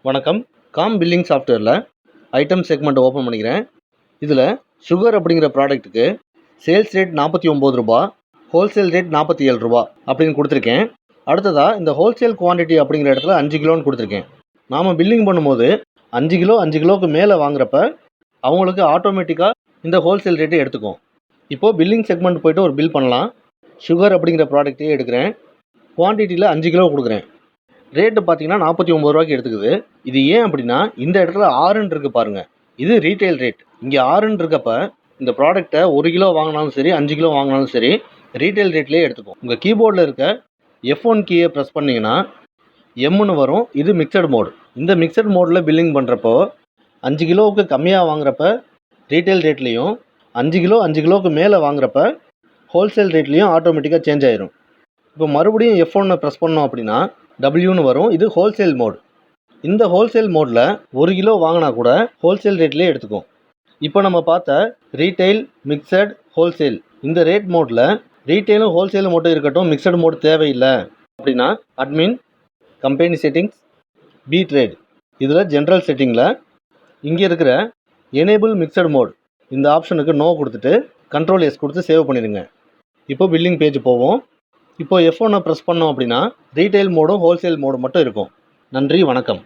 வணக்கம். Com billing சாஃப்ட்வேரில் item segment open பண்ணிக்கிறேன். இதில் சுகர் அப்படிங்கிற ப்ராடக்ட்டுக்கு சேல்ஸ் ரேட் ரூ. 49, ஹோல்சேல் ரேட் ரூ. 47 அப்படின்னு கொடுத்துருக்கேன். அடுத்ததாக இந்த ஹோல்சேல் குவான்டிட்டி அப்படிங்கிற இடத்துல 5 கிலோன்னு கொடுத்துருக்கேன். நாம் பில்லிங் பண்ணும்போது 5 கிலோவுக்கு மேலே வாங்குறப்ப அவங்களுக்கு ஆட்டோமேட்டிக்காக இந்த ஹோல்சேல் ரேட்டு எடுத்துக்கும். இப்போது பில்லிங் செக்மெண்ட் போய்ட்டு ஒரு பில் பண்ணலாம். சுகர் அப்படிங்கிற ப்ராடக்ட்டையே எடுக்கிறேன். குவான்டிட்டியில் 5 கிலோ கொடுக்குறேன். ரேட்டு பார்த்தீங்கன்னா ரூ. 49 எடுத்துக்குது. இது ஏன் அப்படின்னா இந்த இடத்துல 6ன்னு இருக்குது பாருங்கள். இது ரீட்டைல் ரேட். இங்கே 6ன்னு இருக்கப்ப இந்த ப்ராடக்ட்டை 1 கிலோ வாங்கினாலும் சரி 5 கிலோ வாங்கினாலும் சரி ரீட்டைல் ரேட்லேயே எடுத்துக்கும். உங்கள் கீபோர்டில் இருக்க F1 கீயை ப்ரெஸ் பண்ணிங்கன்னா எம்னு வரும். இது மிக்சட் மோடு. இந்த மிக்சட் மோடில் பில்லிங் பண்ணுறப்போ 5 கிலோவுக்கு கம்மியாக வாங்குறப்ப ரீட்டைல் ரேட்லேயும் 5 கிலோவுக்கு மேலே வாங்குறப்ப ஹோல்சேல் ரேட்லேயும் ஆட்டோமேட்டிக்காக சேஞ்ச் ஆயிரும். இப்போ மறுபடியும் F1 ப்ரெஸ் பண்ணோம் அப்படின்னா Wன்னு வரும். இது ஹோல்சேல் மோட். இந்த ஹோல்சேல் மோடில் 1 கிலோ வாங்கினா கூட ஹோல்சேல் ரேட்லேயே எடுத்துக்கும். இப்போ நம்ம பார்த்த ரீட்டைல், மிக்சட், ஹோல்சேல் இந்த ரேட் மோடில் ரீட்டைலும் ஹோல்சேலும் மட்டும் இருக்கட்டும், மிக்சட் மோட் தேவையில்லை அப்படின்னா admin, company settings, B trade இதில் ஜென்ரல் செட்டிங்கில் இங்கே இருக்கிற எனேபிள் மிக்சட் மோட் இந்த ஆப்ஷனுக்கு நோ கொடுத்துட்டு Ctrl+S கொடுத்து சேவ் பண்ணிடுங்க. இப்போ பில்லிங் பேஜ் போவோம். இப்போ F1 ப்ரெஸ் பண்ணோம் அப்படின்னா ரீட்டைல் மோடும் ஹோல்சேல் மோடும் மட்டும் இருக்கும். நன்றி, வணக்கம்.